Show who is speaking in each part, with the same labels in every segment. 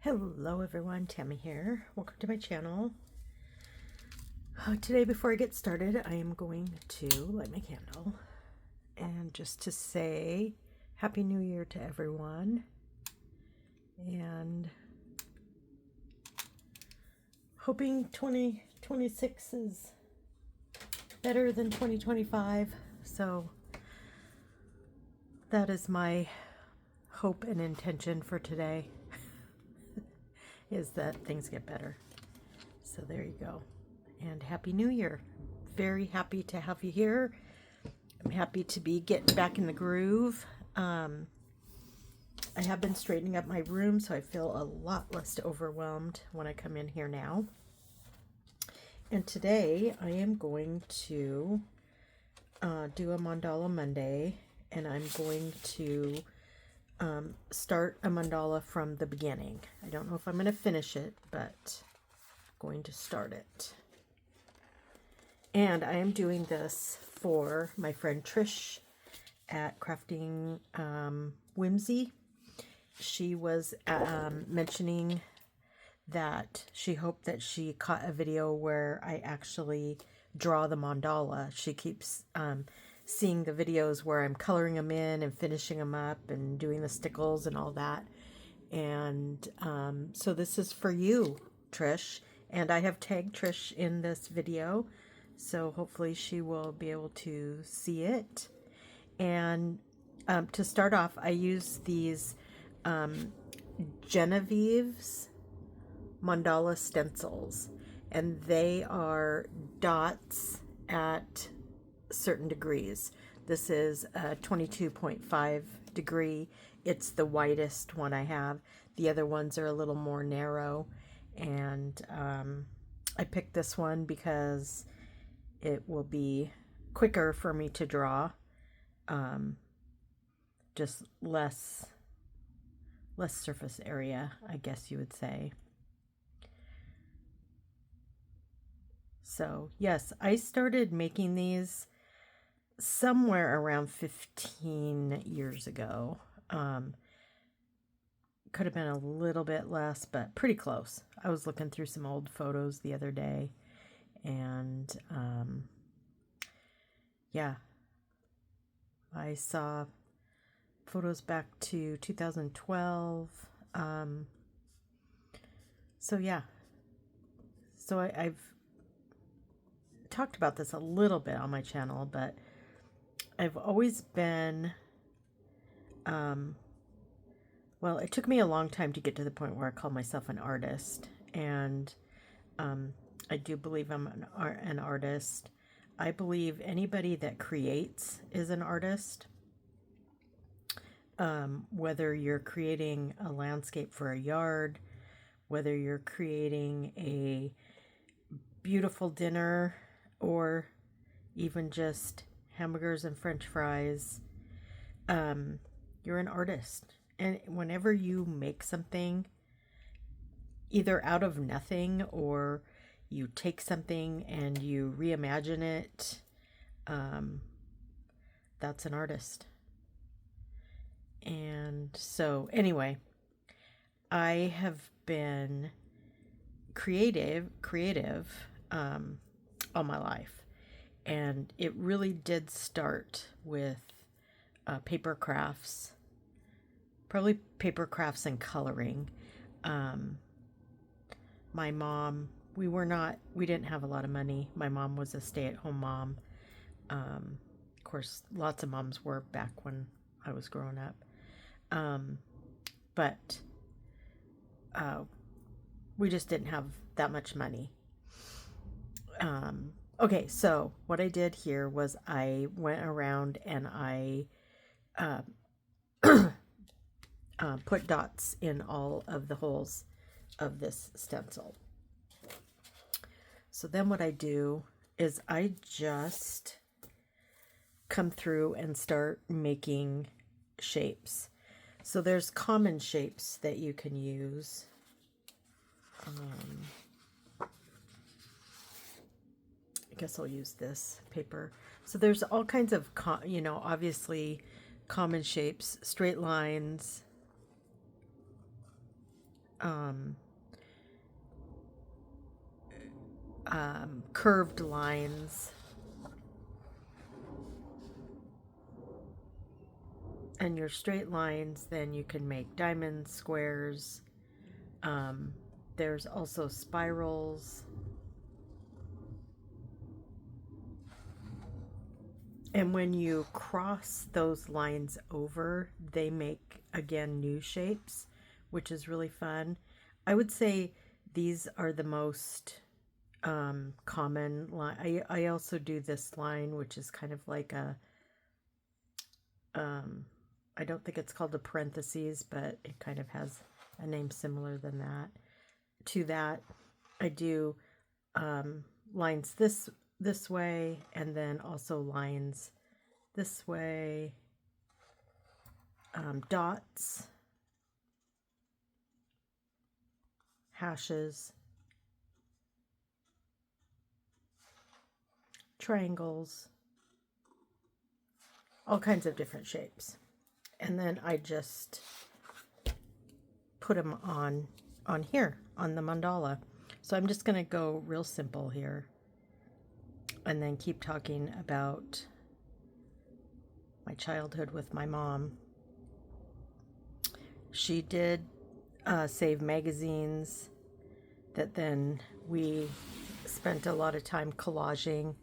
Speaker 1: Hello everyone, Tammy here. Welcome to my channel. Today, before I get started, I am going to light my candle and just to say Happy New Year to everyone, and hoping 2026 is better than 2025. So that is my hope and intention for today. Is that things get better. So there you go. And Happy New Year. Very happy to have you here. I'm happy to be getting back in the groove. I have been straightening up my room, so I feel a lot less overwhelmed when I come in here now. And today I am going to do a Mandala Monday, and I'm going to start a mandala from the beginning. I don't know if I'm going to finish it, but I'm going to start it. And I am doing this for my friend Trish at Crafting Whimsy. She was mentioning that she hoped that she caught a video where I actually draw the mandala. She keeps seeing the videos where I'm coloring them in and finishing them up and doing the stickles and all that. And so this is for you, Trish. And I have tagged Trish in this video, so hopefully she will be able to see it. And to start off, I use these Genevieve's mandala stencils, and they are dots at certain degrees. This is a 22.5 degree. It's the widest one I have. The other ones are a little more narrow, and I picked this one because it will be quicker for me to draw. Just less surface area, I guess you would say. So yes, I started making these somewhere around 15 years ago. Could have been a little bit less, but pretty close. I was looking through some old photos the other day, and yeah, I saw photos back to 2012. So yeah, so I've talked about this a little bit on my channel, but I've always been, well, it took me a long time to get to the point where I call myself an artist, and I do believe I'm an artist. I believe anybody that creates is an artist. Whether you're creating a landscape for a yard, whether you're creating a beautiful dinner, or even just hamburgers and french fries, you're an artist. And whenever you make something either out of nothing, or you take something and you reimagine it, that's an artist. And so anyway, I have been creative all my life, and it really did start with paper crafts, probably paper crafts and coloring. My mom, we didn't have a lot of money. My mom was a stay-at-home mom. Of course, lots of moms were back when I was growing up. But we just didn't have that much money. Okay, so what I did here was I went around and I put dots in all of the holes of this stencil. So then what I do is I just come through and start making shapes. So there's common shapes that you can use. I guess I'll use this paper. So there's all kinds of, obviously common shapes, straight lines, um, curved lines. And your straight lines, then you can make diamonds, squares. There's also spirals. And when you cross those lines over, they make, again, new shapes, which is really fun. I would say these are the most common line. I also do this line, which is kind of like a, I don't think it's called a parentheses, but it kind of has a name similar than that. To that, I do lines this way, and then also lines this way, dots, hashes, triangles, all kinds of different shapes. And then I just put them on here, on the mandala. So I'm just going to go real simple here and then keep talking about my childhood with my mom. She did save magazines that then we spent a lot of time collaging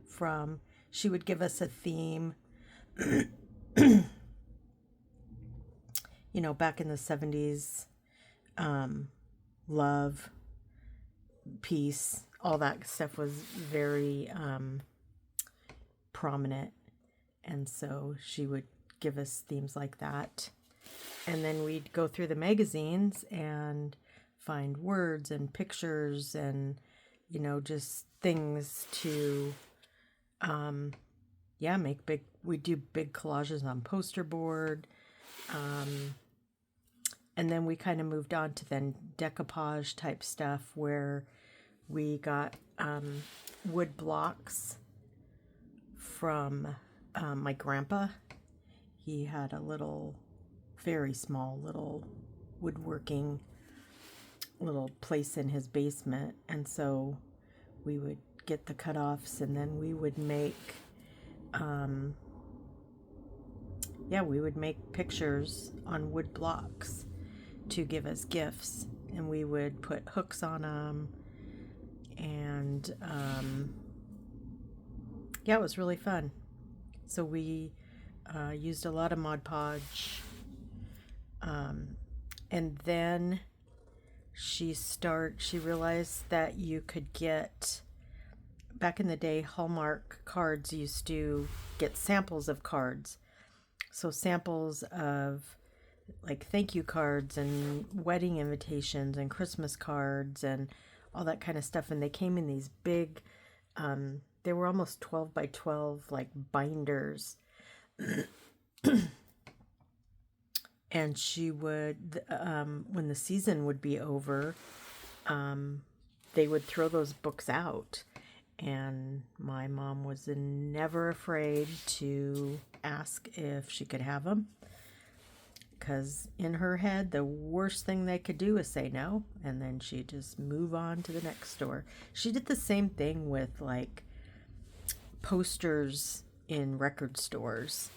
Speaker 1: from. She would give us a theme. You know, back in the 70s, love, peace, all that stuff was very prominent. And so she would give us themes like that. And then we'd go through the magazines and find words and pictures and, you know, just things to, make big, we do big collages on poster board. And then we kind of moved on to then decoupage type stuff where we got wood blocks from my grandpa. He had a little, very small little woodworking little place in his basement, and so we would get the cutoffs, and then we would make we would make pictures on wood blocks to give as gifts, and we would put hooks on them, and it was really fun. So we used a lot of Mod Podge, and then she realized that you could get, back in the day, Hallmark cards used to get samples of cards. So samples of like thank you cards and wedding invitations and Christmas cards and all that kind of stuff. And they came in these big, they were almost 12 by 12 like binders. And she would, when the season would be over, they would throw those books out. And my mom was never afraid to ask if she could have them, because in her head, the worst thing they could do is say no, and then she'd just move on to the next store. She did the same thing with like posters in record stores,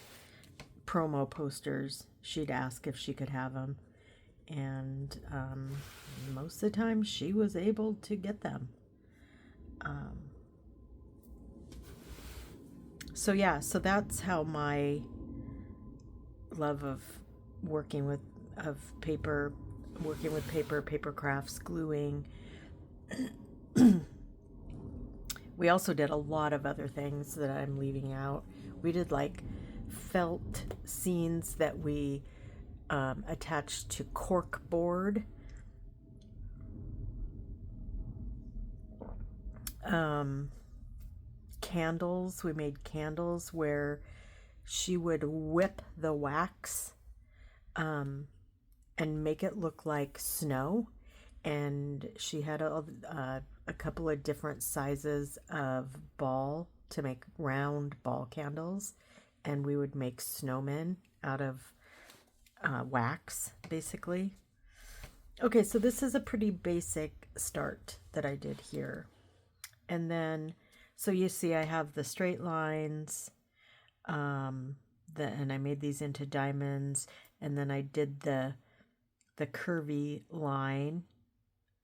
Speaker 1: promo posters. She'd ask if she could have them, and most of the time she was able to get them. So that's how my love of working with paper, paper crafts, gluing. We also did a lot of other things that I'm leaving out. We did like felt scenes that we attached to cork board. Candles. We made candles where she would whip the wax and make it look like snow. And she had a couple of different sizes of ball to make round ball candles. And we would make snowmen out of wax, basically. Okay, so this is a pretty basic start that I did here. And then, so you see I have the straight lines, um, and I made these into diamonds, and then I did the curvy line,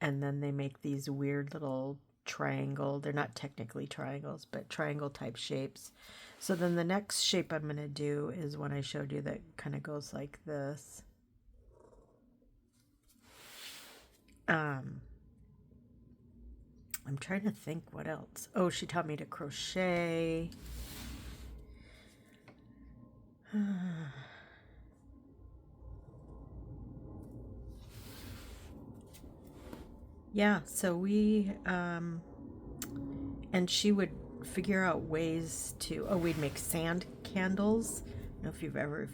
Speaker 1: and then they make these weird little triangle. They're not technically triangles, but triangle type shapes. So then the next shape I'm going to do is one I showed you that kind of goes like this. I'm trying to think what else. Oh, she taught me to crochet. Yeah, so and she would figure out ways to, oh, we'd make sand candles. I don't know if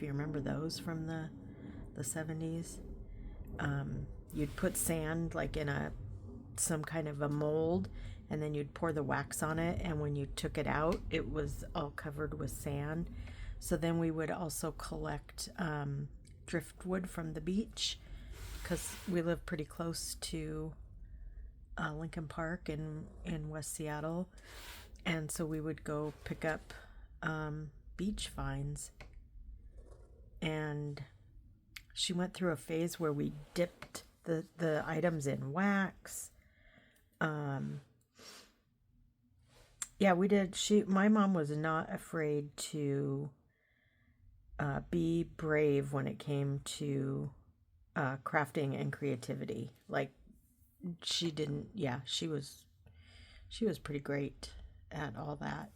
Speaker 1: you remember those from the 70s. You'd put sand like in some kind of a mold, and then you'd pour the wax on it, and when you took it out it was all covered with sand. So then we would also collect driftwood from the beach, because we live pretty close to Lincoln Park in West Seattle, and so we would go pick up beach finds. And she went through a phase where we dipped the items in wax. Yeah, we did. My mom was not afraid to be brave when it came to crafting and creativity. Like, she didn't. Yeah, she was pretty great at all that.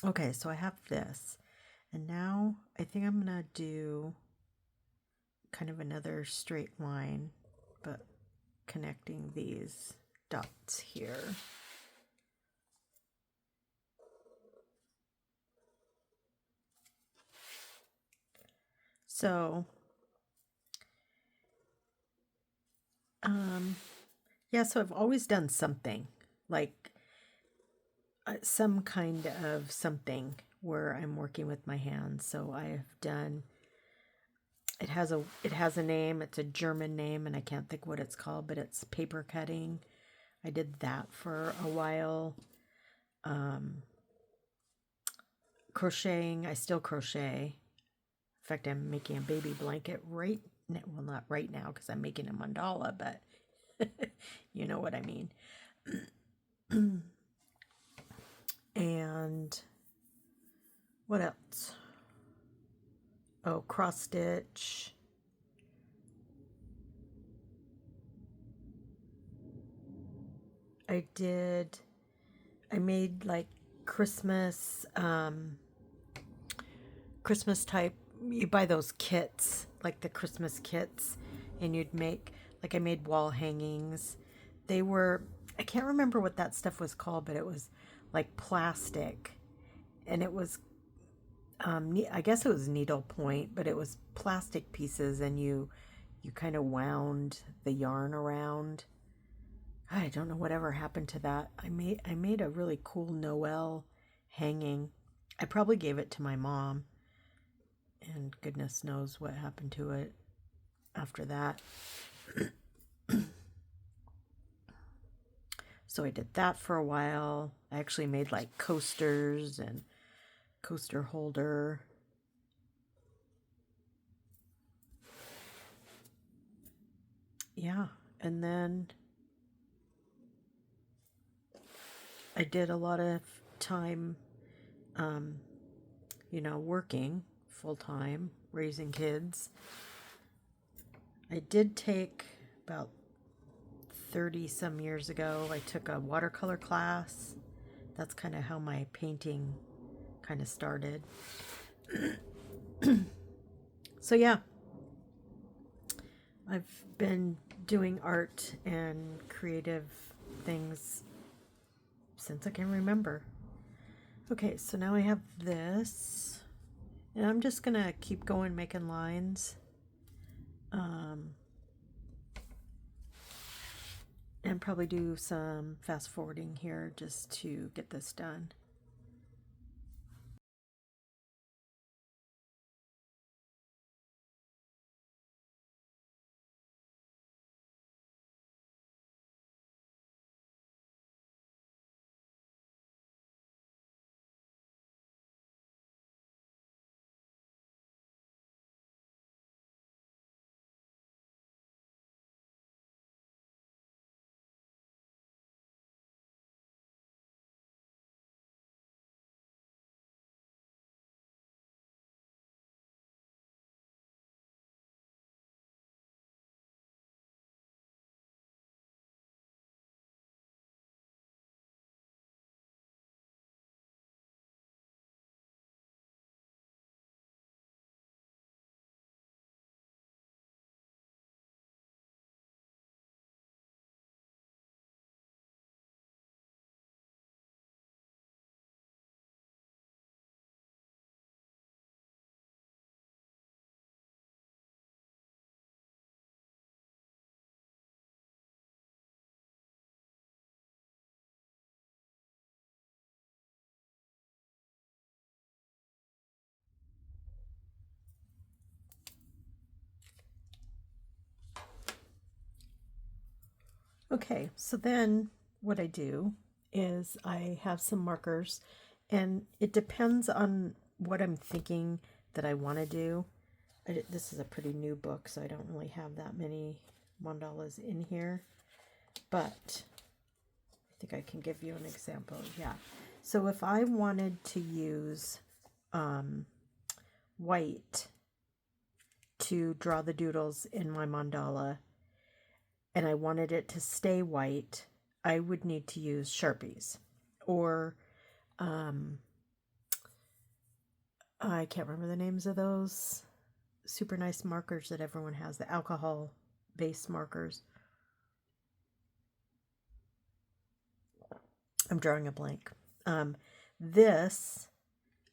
Speaker 1: Okay, so I have this, and now I think I'm gonna do kind of another straight line, but connecting these dots here. So, yeah, so I've always done something, like some kind of something where I'm working with my hands. So I have done, it has a name, it's a German name, and I can't think what it's called, but it's paper cutting. I did that for a while. Crocheting, I still crochet. In fact, I'm making a baby blanket right now. Well, not right now because I'm making a mandala, but you know what I mean. And what else? Oh, cross stitch. I made like Christmas, Christmas type. You buy those kits, like the Christmas kits, and you'd make, like, I made wall hangings. They were, I can't remember what that stuff was called, but it was like plastic, and it was, I guess it was needlepoint, but it was plastic pieces, and you kind of wound the yarn around. I don't know whatever happened to that. I made a really cool Noel hanging. I probably gave it to my mom, and goodness knows what happened to it after that. So I did that for a while. I actually made like coasters and coaster holder. Yeah, and then I did a lot of time, um, working full time, raising kids. I did take about 30 some years ago, I took a watercolor class. That's kind of how my painting kind of started. So, yeah, I've been doing art and creative things since I can remember. Okay, so now I have this, and I'm just gonna keep going making lines. And probably do some fast forwarding here just to get this done. Okay, so then what I do is I have some markers, and it depends on what I'm thinking that I want to do. This is a pretty new book, so I don't really have that many mandalas in here, but I think I can give you an example. Yeah. So if I wanted to use white to draw the doodles in my mandala, and I wanted it to stay white, I would need to use Sharpies or I can't remember the names of those super nice markers that everyone has, the alcohol based markers. I'm drawing a blank. This,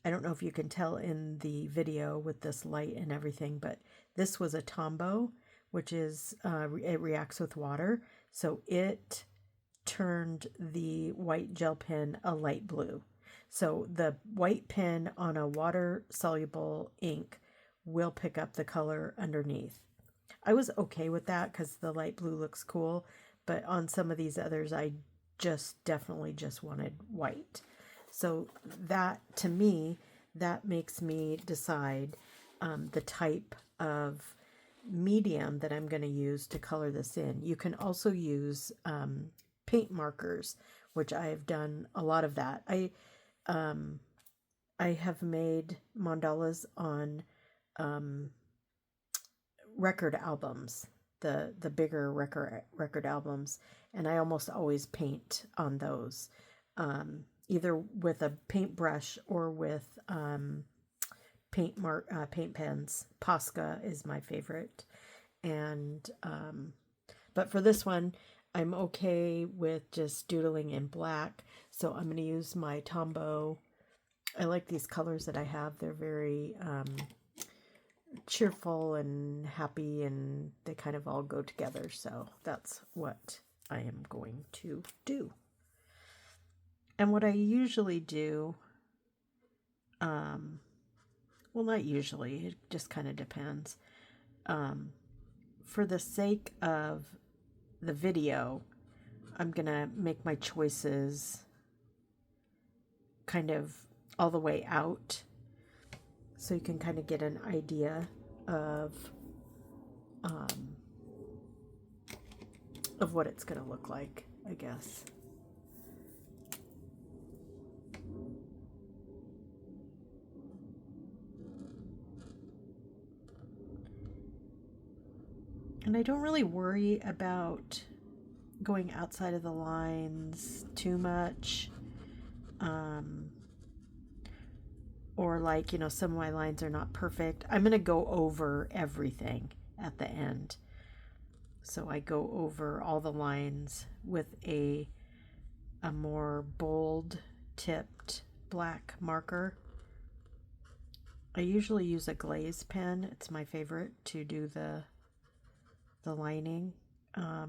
Speaker 1: I don't know if you can tell in the video with this light and everything, but this was a Tombow, which is, it reacts with water. So it turned the white gel pen a light blue. So the white pen on a water-soluble ink will pick up the color underneath. I was okay with that because the light blue looks cool, but on some of these others, I definitely just wanted white. So that, to me, that makes me decide the type of medium that I'm going to use to color this in. You can also use paint markers, which I have done a lot of that. I have made mandalas on record albums, the bigger record albums, and I almost always paint on those, either with a paintbrush or with paint pens. Posca is my favorite, and but for this one, I'm okay with just doodling in black. So I'm going to use my Tombow. I like these colors that I have. They're very cheerful and happy, and they kind of all go together. So that's what I am going to do. And what I usually do, well, not usually, it just kind of depends. For the sake of the video, I'm going to make my choices kind of all the way out, so you can kind of get an idea of what it's going to look like, I guess. And I don't really worry about going outside of the lines too much. Or like, some of my lines are not perfect. I'm going to go over everything at the end. So I go over all the lines with a more bold tipped black marker. I usually use a glaze pen. It's my favorite to do the lining. I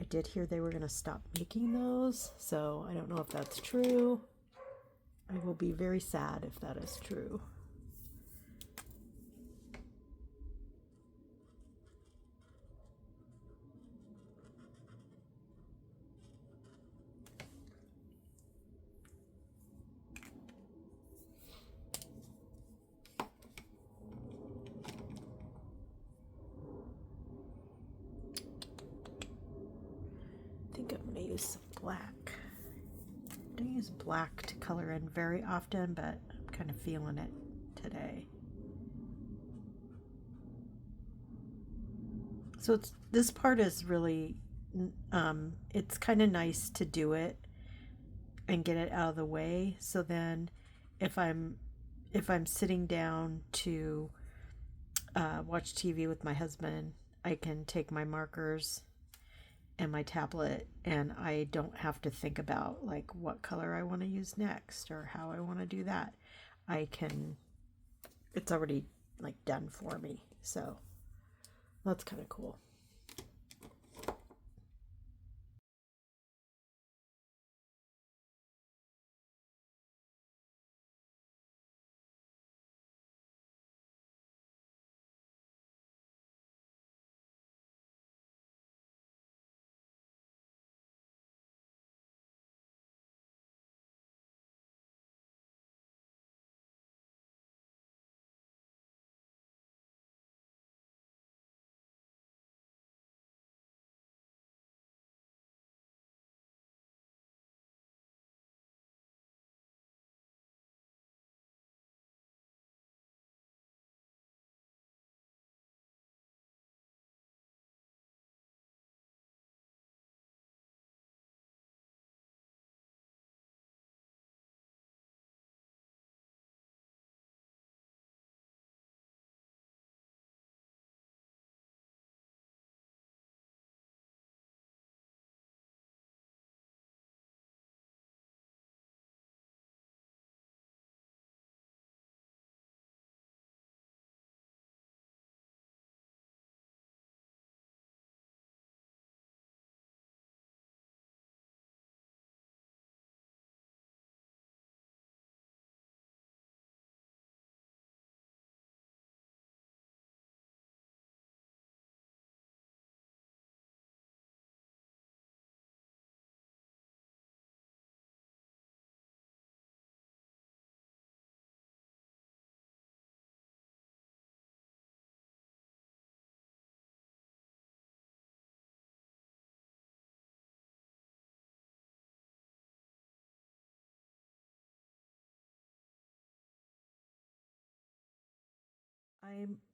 Speaker 1: did hear they were going to stop making those, so I don't know if that's true. I will be very sad if that is true. I think I'm going to use some black. I don't use black to color in very often, but I'm kind of feeling it today. So this part is really, it's kind of nice to do it and get it out of the way. So then if I'm sitting down to watch TV with my husband, I can take my markers and my tablet, and I don't have to think about like what color I want to use next or how I want to do that. It's already like done for me. So that's kind of cool.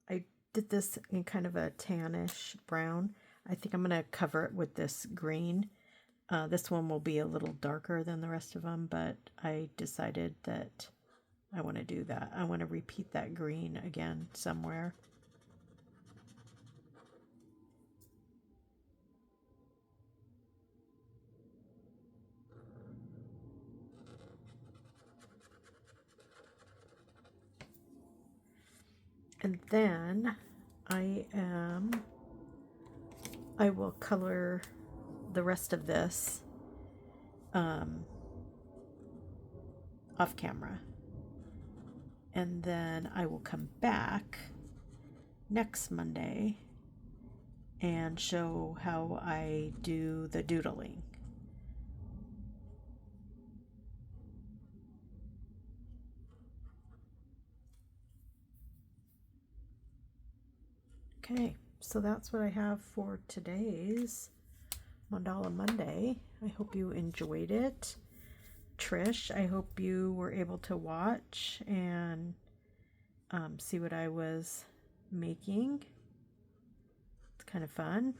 Speaker 1: I did this in kind of a tannish brown. I think I'm going to cover it with this green. This one will be a little darker than the rest of them, but I decided that I want to do that. I want to repeat that green again somewhere. And then I will color the rest of this off camera. And then I will come back next Monday and show how I do the doodling. Okay, so that's what I have for today's Mandala Monday. I hope you enjoyed it. Trish, I hope you were able to watch and see what I was making. It's kind of fun.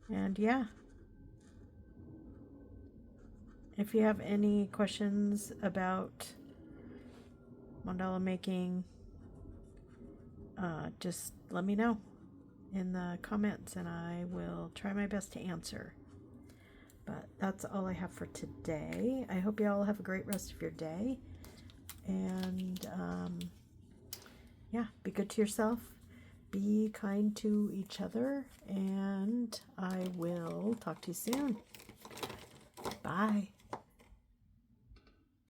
Speaker 1: And yeah, if you have any questions about mandala making, just let me know in the comments and I will try my best to answer. But that's all I have for today. I hope you all have a great rest of your day. And yeah, be good to yourself. Be kind to each other. And I will talk to you soon. Bye.